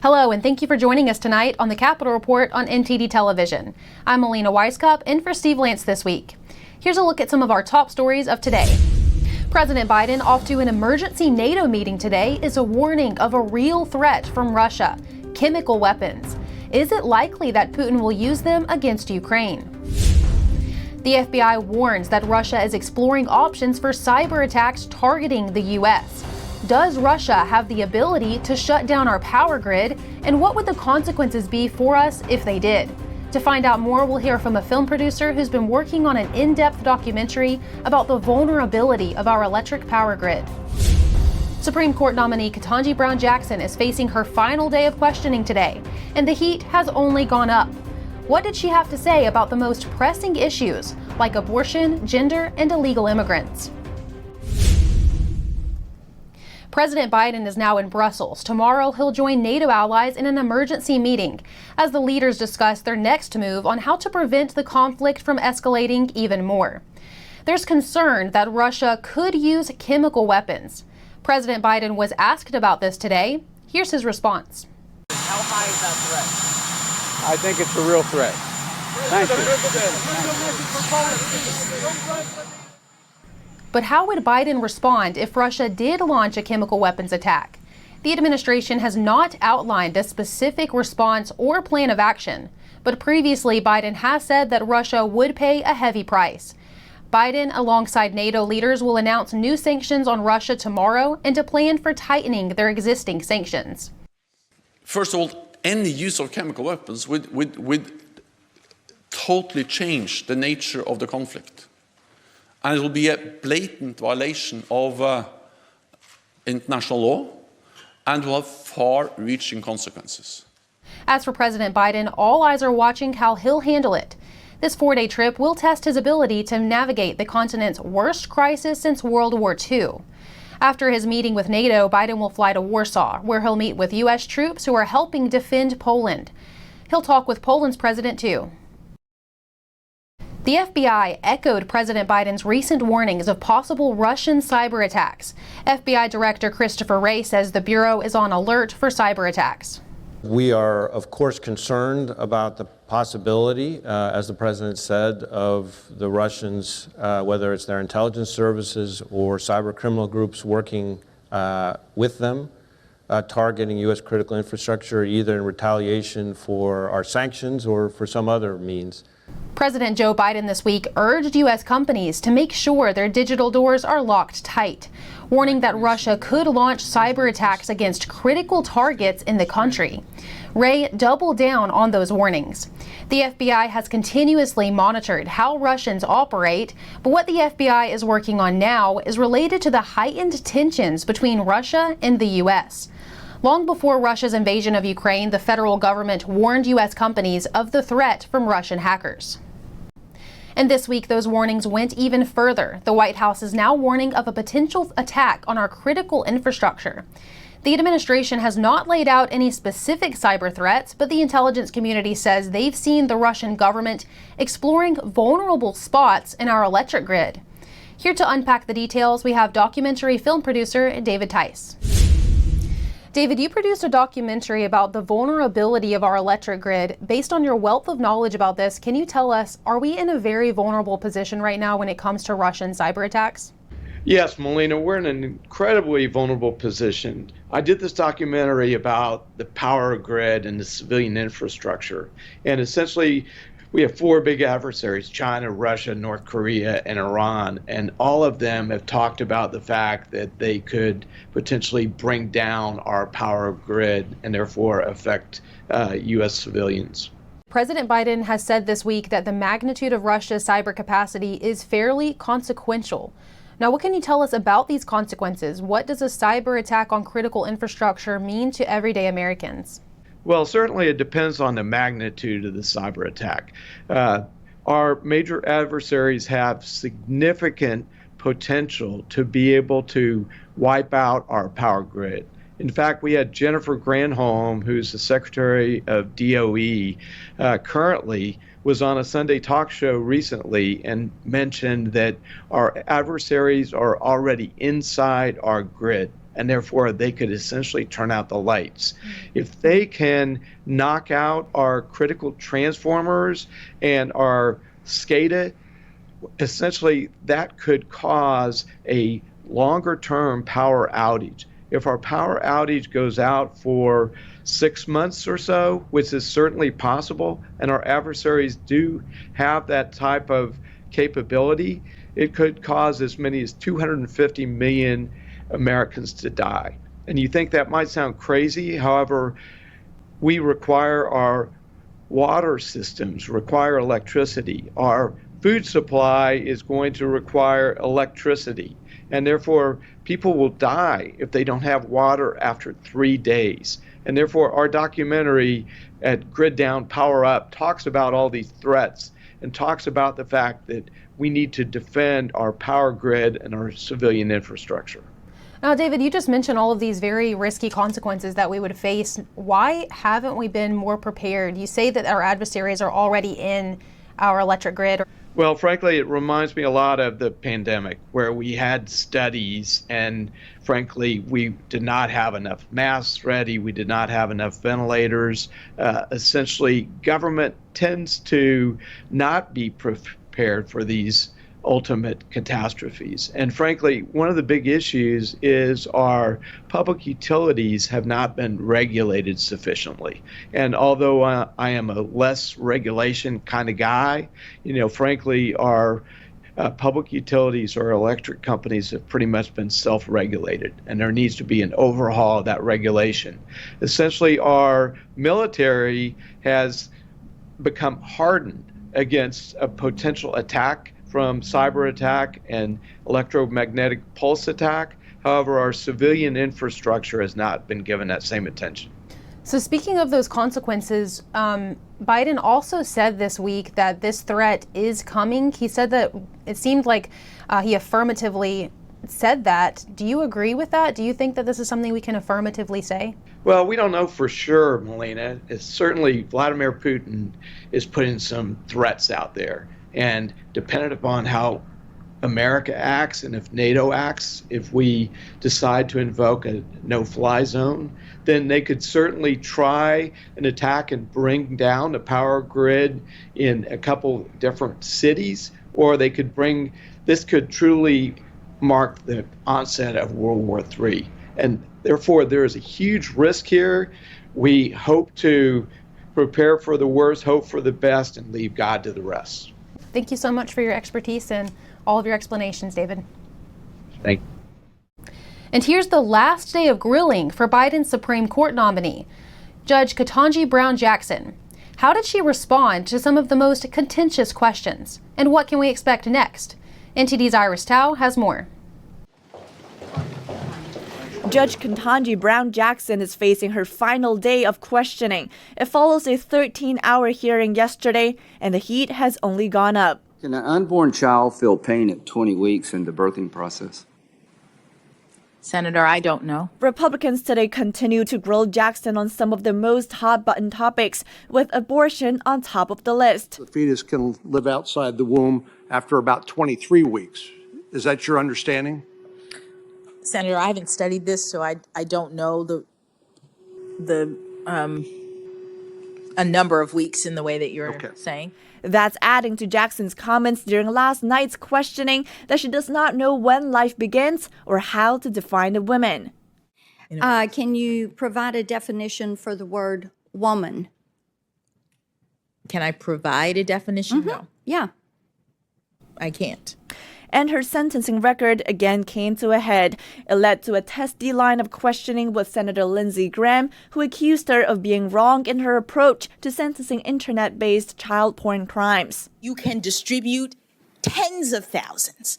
Hello, and thank you for joining us tonight on the Capitol Report on NTD Television. I'm Alina Weisskopf, in for Steve Lance this week. Here's a look at some of our top stories of today. President Biden, off to an emergency NATO meeting today, is a warning of a real threat from Russia: chemical weapons. Is it likely that Putin will use them against Ukraine? The FBI warns that Russia is exploring options for cyber attacks targeting the U.S. Does Russia have the ability to shut down our power grid, and what would the consequences be for us if they did? To find out more, we'll hear from a film producer who's been working on an in-depth documentary about the vulnerability of our electric power grid. Supreme Court nominee Ketanji Brown Jackson is facing her final day of questioning today, and the heat has only gone up. What did she have to say about the most pressing issues, like abortion, gender, and illegal immigrants? President Biden is now in Brussels. Tomorrow, he'll join NATO allies in an emergency meeting as the leaders discuss their next move on how to prevent the conflict from escalating even more. There's concern that Russia could use chemical weapons. President Biden was asked about this today. Here's his response. How high is that threat? I think it's a real threat. Thank you. But how would Biden respond if Russia did launch a chemical weapons attack? The administration has not outlined a specific response or plan of action, but previously Biden has said that Russia would pay a heavy price. Biden, alongside NATO leaders, will announce new sanctions on Russia tomorrow and a plan for tightening their existing sanctions. First of all, any use of chemical weapons would totally change the nature of the conflict. And it will be a blatant violation of international law and will have far-reaching consequences. As for President Biden, all eyes are watching how he'll handle it. This 4-day trip will test his ability to navigate the continent's worst crisis since World War II. After his meeting with NATO, Biden will fly to Warsaw, where he'll meet with U.S. troops who are helping defend Poland. He'll talk with Poland's president, too. The FBI echoed President Biden's recent warnings of possible Russian cyber attacks. FBI Director Christopher Wray says the Bureau is on alert for cyber attacks. We are, of course, concerned about the possibility, as the President said, of the Russians, whether it's their intelligence services or cyber criminal groups working with them, targeting U.S. critical infrastructure, either in retaliation for our sanctions or for some other means. President Joe Biden this week urged U.S. companies to make sure their digital doors are locked tight, warning that Russia could launch cyber attacks against critical targets in the country. Wray doubled down on those warnings. The FBI has continuously monitored how Russians operate, but what the FBI is working on now is related to the heightened tensions between Russia and the U.S. Long before Russia's invasion of Ukraine, the federal government warned U.S. companies of the threat from Russian hackers. And this week, those warnings went even further. The White House is now warning of a potential attack on our critical infrastructure. The administration has not laid out any specific cyber threats, but the intelligence community says they've seen the Russian government exploring vulnerable spots in our electric grid. Here to unpack the details, we have documentary film producer David Tice. David, you produced a documentary about the vulnerability of our electric grid. Based on your wealth of knowledge about this, can you tell us, are we in a very vulnerable position right now when it comes to Russian cyber attacks? Yes, Melina, we're in an incredibly vulnerable position. I did this documentary about the power grid and the civilian infrastructure. And essentially, we have 4 big adversaries: China, Russia, North Korea, and Iran. And all of them have talked about the fact that they could potentially bring down our power grid and therefore affect U.S. civilians. President Biden has said this week that the magnitude of Russia's cyber capacity is fairly consequential. Now, what can you tell us about these consequences? What does a cyber attack on critical infrastructure mean to everyday Americans? Well, certainly it depends on the magnitude of the cyber attack. Our major adversaries have significant potential to be able to wipe out our power grid. In fact, we had Jennifer Granholm, who's the Secretary of DOE, currently was on a Sunday talk show recently and mentioned that our adversaries are already inside our grid. and therefore they could essentially turn out the lights. If they can knock out our critical transformers and our SCADA, essentially that could cause a longer-term power outage. If our power outage goes out for 6 months or so, which is certainly possible, and our adversaries do have that type of capability, it could cause as many as 250 million Americans to die. And you think that might sound crazy, however, we require our water systems, require electricity. Our food supply is going to require electricity, and therefore people will die if they don't have water after 3 days. And therefore our documentary at Grid Down, Power Up talks about all these threats and talks about the fact that we need to defend our power grid and our civilian infrastructure. Now, David, you just mentioned all of these very risky consequences that we would face. Why haven't we been more prepared? You say that our adversaries are already in our electric grid. Well, frankly, it reminds me a lot of the pandemic, where we had studies and frankly, we did not have enough masks ready. We did not have enough ventilators. Essentially, government tends to not be prepared for these ultimate catastrophes. And frankly, one of the big issues is our public utilities have not been regulated sufficiently. And although I am a less regulation kind of guy, frankly, our public utilities or electric companies have pretty much been self-regulated, and there needs to be an overhaul of that regulation. Essentially, our military has become hardened against a potential attack from cyber attack and electromagnetic pulse attack. However, our civilian infrastructure has not been given that same attention. So speaking of those consequences, Biden also said this week that this threat is coming. He said that it seemed like he affirmatively said that. Do you agree with that? Do you think that this is something we can affirmatively say? Well, we don't know for sure, Melina. It's certainly Vladimir Putin is putting some threats out there. And dependent upon how America acts and if NATO acts, if we decide to invoke a no-fly zone, then they could certainly try an attack and bring down the power grid in a couple different cities, or they could this could truly mark the onset of World War III. And therefore, there is a huge risk here. We hope to prepare for the worst, hope for the best, and leave God to the rest. Thank you so much for your expertise and all of your explanations, David. Thank you. And here's the last day of grilling for Biden's Supreme Court nominee, Judge Ketanji Brown Jackson. How did she respond to some of the most contentious questions? And what can we expect next? NTD's Iris Tao has more. Judge Ketanji Brown Jackson is facing her final day of questioning. It follows a 13-hour hearing yesterday, and the heat has only gone up. Can an unborn child feel pain at 20 weeks in the birthing process? Senator, I don't know. Republicans today continue to grill Jackson on some of the most hot-button topics, with abortion on top of the list. The fetus can live outside the womb after about 23 weeks. Is that your understanding? Senator, I haven't studied this, so I don't know a number of weeks in the way that you're saying. That's adding to Jackson's comments during last night's questioning that she does not know when life begins or how to define a woman. Can you provide a definition for the word woman? Can I provide a definition? No. Yeah. I can't. And her sentencing record again came to a head. It led to a testy line of questioning with Senator Lindsey Graham, who accused her of being wrong in her approach to sentencing internet-based child porn crimes. You can distribute tens of thousands.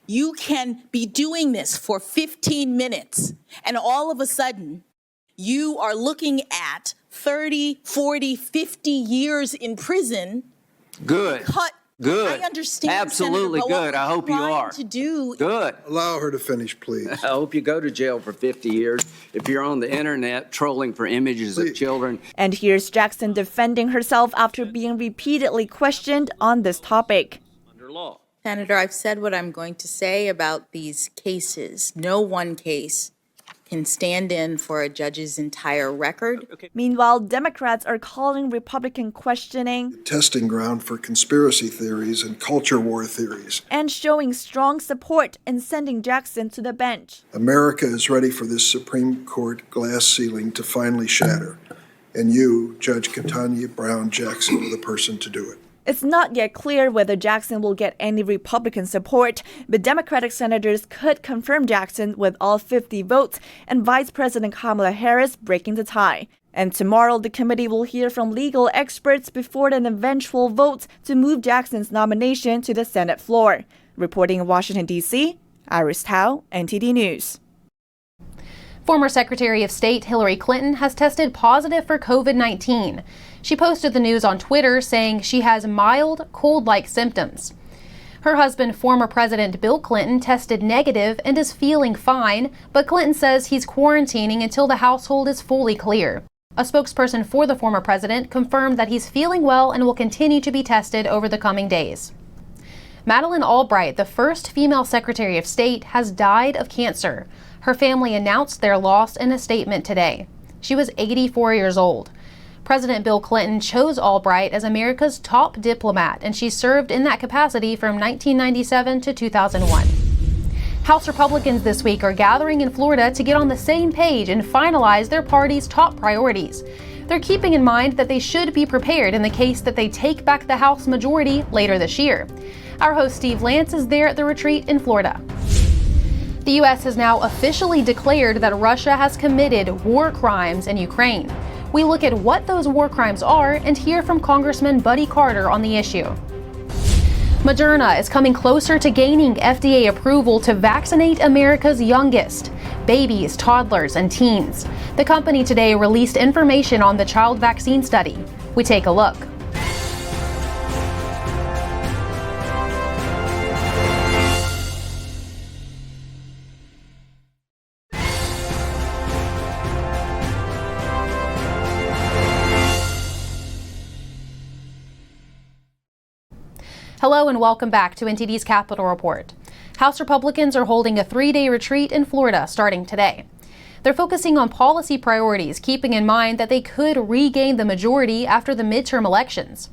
You can be doing this for 15 minutes, and all of a sudden, you are looking at 30, 40, 50 years in prison. Good. Good. I understand. Absolutely Senator, good. I hope you are. To do. Good. Allow her to finish, please. I hope you go to jail for 50 years if you're on the internet trolling for images of children. And here's Jackson defending herself after being repeatedly questioned on this topic. Under law. Senator, I've said what I'm going to say about these cases. No one case can stand in for a judge's entire record. Meanwhile, Democrats are calling Republican questioning testing ground for conspiracy theories and culture war theories, and showing strong support in sending Jackson to the bench. America is ready for this Supreme Court glass ceiling to finally shatter. And you, Judge Ketanji Brown Jackson, are the person to do it. It's not yet clear whether Jackson will get any Republican support, but Democratic senators could confirm Jackson with all 50 votes and Vice President Kamala Harris breaking the tie. And tomorrow, the committee will hear from legal experts before an eventual vote to move Jackson's nomination to the Senate floor. Reporting in Washington, D.C., Iris Tao, NTD News. Former Secretary of State Hillary Clinton has tested positive for COVID-19. She posted the news on Twitter saying she has mild cold-like symptoms. Her husband, former President Bill Clinton, tested negative and is feeling fine, but Clinton says he's quarantining until the household is fully clear. A spokesperson for the former president confirmed that he's feeling well and will continue to be tested over the coming days. Madeleine Albright, the first female Secretary of State, has died of cancer. Her family announced their loss in a statement today. She was 84 years old. President Bill Clinton chose Albright as America's top diplomat, and she served in that capacity from 1997 to 2001. House Republicans this week are gathering in Florida to get on the same page and finalize their party's top priorities. They're keeping in mind that they should be prepared in the case that they take back the House majority later this year. Our host Steve Lance is there at the retreat in Florida. The U.S. has now officially declared that Russia has committed war crimes in Ukraine. We look at what those war crimes are and hear from Congressman Buddy Carter on the issue. Moderna is coming closer to gaining FDA approval to vaccinate America's youngest, babies, toddlers, and teens. The company today released information on the child vaccine study. We take a look. Hello and welcome back to NTD's Capitol Report. House Republicans are holding a 3-day retreat in Florida starting today. They're focusing on policy priorities, keeping in mind that they could regain the majority after the midterm elections.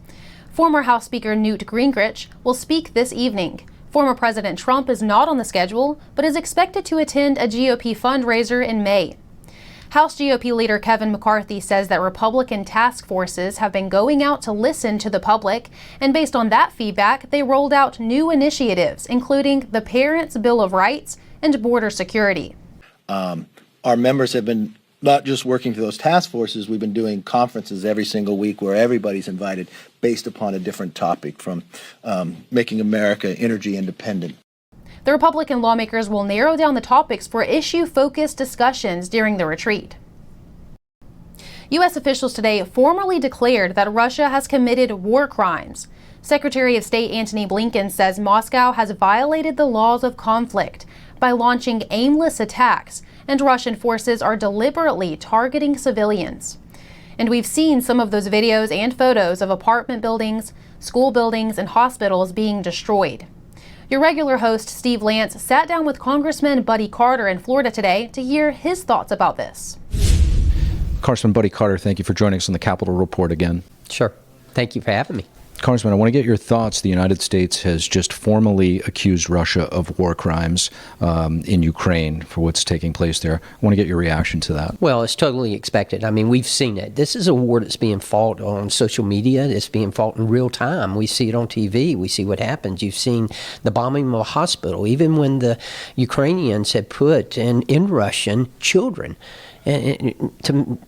Former House Speaker Newt Gingrich will speak this evening. Former President Trump is not on the schedule, but is expected to attend a GOP fundraiser in May. House GOP leader Kevin McCarthy says that Republican task forces have been going out to listen to the public, and based on that feedback, they rolled out new initiatives, including the Parents' Bill of Rights and border security. Our members have been not just working through those task forces, we've been doing conferences every single week where everybody's invited based upon a different topic, from making America energy independent. The Republican lawmakers will narrow down the topics for issue-focused discussions during the retreat. U.S. officials today formally declared that Russia has committed war crimes. Secretary of State Antony Blinken says Moscow has violated the laws of conflict by launching aimless attacks, and Russian forces are deliberately targeting civilians. And we've seen some of those videos and photos of apartment buildings, school buildings, and hospitals being destroyed. Your regular host, Steve Lance, sat down with Congressman Buddy Carter in Florida today to hear his thoughts about this. Congressman Buddy Carter, thank you for joining us on the Capitol Report again. Sure. Thank you for having me. Congressman, I want to get your thoughts. The United States has just formally accused Russia of war crimes in Ukraine for what's taking place there. I want to get your reaction to that. Well, it's totally expected. I mean, we've seen it. This is a war that's being fought on social media. It's being fought in real time. We see it on TV. We see what happens. You've seen the bombing of a hospital, even when the Ukrainians had put in Russian children. And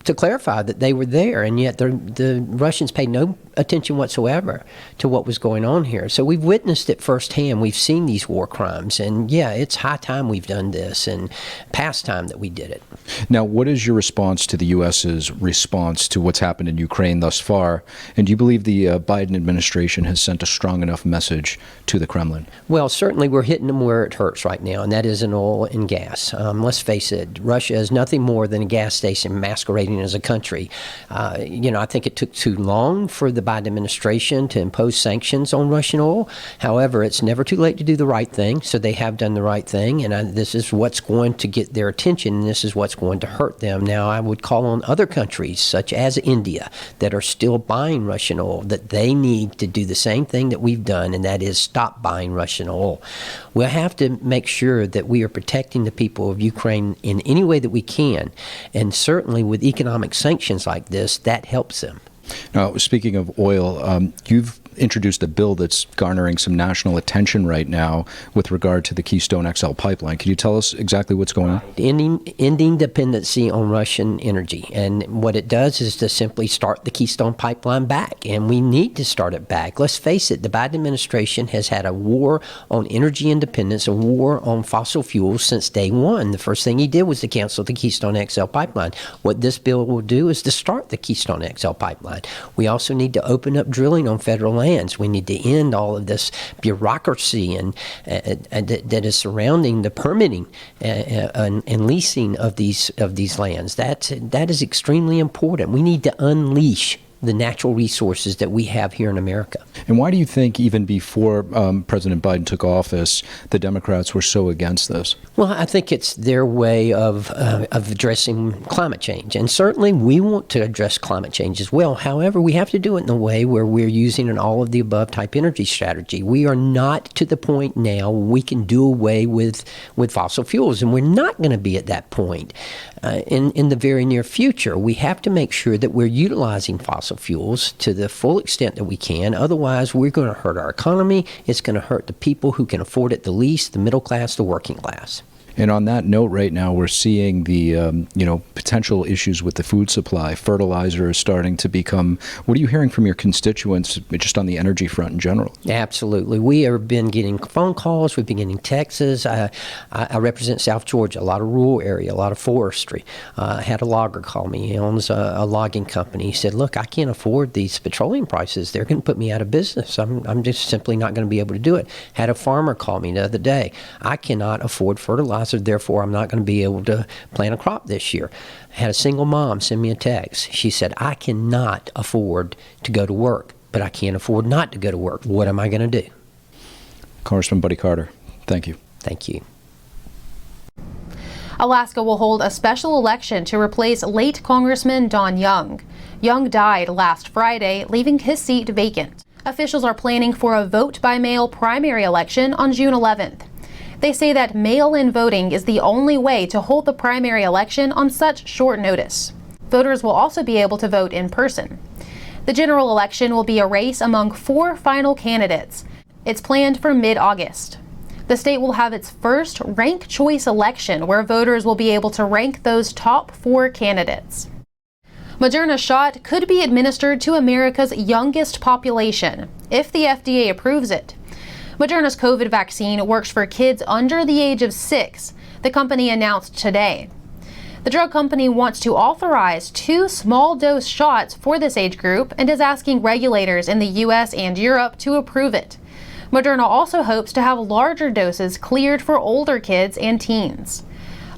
to clarify that they were there, and yet the Russians paid no attention whatsoever to what was going on here. So we've witnessed it firsthand. We've seen these war crimes, and yeah, it's high time we've done this, and past time that we did it. Now, what is your response to the U.S.'s response to what's happened in Ukraine thus far? And do you believe the Biden administration has sent a strong enough message to the Kremlin? Well, certainly we're hitting them where it hurts right now, and that is in oil and gas. Let's face it, Russia is nothing more than a gas station masquerading as a country. I think it took too long for the Biden administration to impose sanctions on Russian oil. However, it's never too late to do the right thing, so they have done the right thing, and this is what's going to get their attention, and this is what's going to hurt them. Now, I would call on other countries, such as India, that are still buying Russian oil, that they need to do the same thing that we've done, and that is stop buying Russian oil. We'll have to make sure that we are protecting the people of Ukraine in any way that we can, and certainly with economic sanctions like this, that helps them. Now, speaking of oil, you've introduced a bill that's garnering some national attention right now with regard to the Keystone XL pipeline. Can you tell us exactly what's going on? Ending dependency on Russian energy. And what it does is to simply start the Keystone pipeline back. And we need to start it back. Let's face it, the Biden administration has had a war on energy independence, a war on fossil fuels since day one. The first thing he did was to cancel the Keystone XL pipeline. What this bill will do is to start the Keystone XL pipeline. We also need to open up drilling on federal land. We need to end all of this bureaucracy and that is surrounding the permitting and leasing of these lands. That is extremely important. We need to unleash the natural resources that we have here in America. And why do you think even before President Biden took office, the Democrats were so against this? Well, I think it's their way of addressing climate change. And certainly we want to address climate change as well. However, we have to do it in a way where we're using an all-of-the-above type energy strategy. We are not to the point now we can do away with fossil fuels, and we're not going to be at that point in the very near future. We have to make sure that we're utilizing fossil fuels to the full extent that we can. Otherwise, we're going to hurt our economy. It's going to hurt the people who can afford it the least, the middle class, the working class. And on that note, right now we're seeing the potential issues with the food supply. Fertilizer is starting to become. What are you hearing from your constituents just on the energy front in general? Absolutely, we have been getting phone calls. We've been getting texts. I represent South Georgia, a lot of rural area, a lot of forestry. I had a logger call me. He owns a logging company. He said, "Look, I can't afford these petroleum prices. They're going to put me out of business. I'm just simply not going to be able to do it." Had a farmer call me the other day. "I cannot afford fertilizer. Therefore, I'm not going to be able to plant a crop this year." Had a single mom send me a text. She said, "I cannot afford to go to work, but I can't afford not to go to work. What am I going to do?" Congressman Buddy Carter, thank you. Thank you. Alaska will hold a special election to replace late Congressman Don Young. Young died last Friday, leaving his seat vacant. Officials are planning for a vote-by-mail primary election on June 11th. They say that mail-in voting is the only way to hold the primary election on such short notice. Voters will also be able to vote in person. The general election will be a race among 4 final candidates. It's planned for mid-August. The state will have its first ranked choice election where voters will be able to rank those top 4 candidates. Moderna shot could be administered to America's youngest population if the FDA approves it. Moderna's COVID vaccine works for kids under the age of 6, the company announced today. The drug company wants to authorize 2 small-dose shots for this age group and is asking regulators in the U.S. and Europe to approve it. Moderna also hopes to have larger doses cleared for older kids and teens.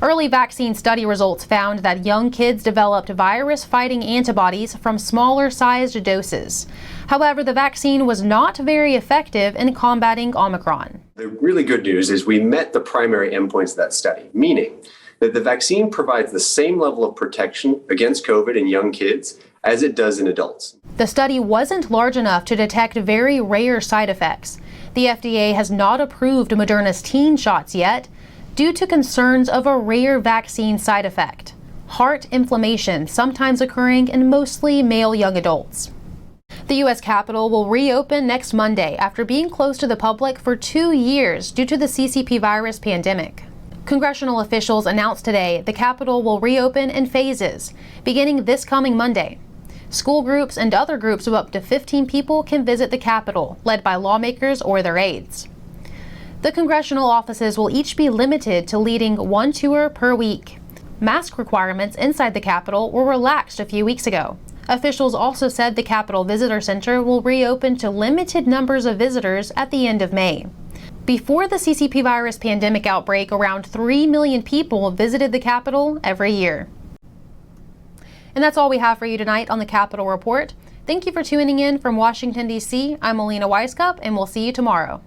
Early vaccine study results found that young kids developed virus-fighting antibodies from smaller-sized doses. However, the vaccine was not very effective in combating Omicron. The really good news is we met the primary endpoints of that study, meaning that the vaccine provides the same level of protection against COVID in young kids as it does in adults. The study wasn't large enough to detect very rare side effects. The FDA has not approved Moderna's teen shots yet, due to concerns of a rare vaccine side effect, heart inflammation, sometimes occurring in mostly male young adults. The U.S. Capitol will reopen next Monday after being closed to the public for 2 years due to the CCP virus pandemic. Congressional officials announced today the Capitol will reopen in phases, beginning this coming Monday. School groups and other groups of up to 15 people can visit the Capitol, led by lawmakers or their aides. The congressional offices will each be limited to leading 1 tour per week. Mask requirements inside the Capitol were relaxed a few weeks ago. Officials also said the Capitol Visitor Center will reopen to limited numbers of visitors at the end of May. Before the CCP virus pandemic outbreak, around 3 million people visited the Capitol every year. And that's all we have for you tonight on the Capitol Report. Thank you for tuning in from Washington, D.C. I'm Alina Weiskup, and we'll see you tomorrow.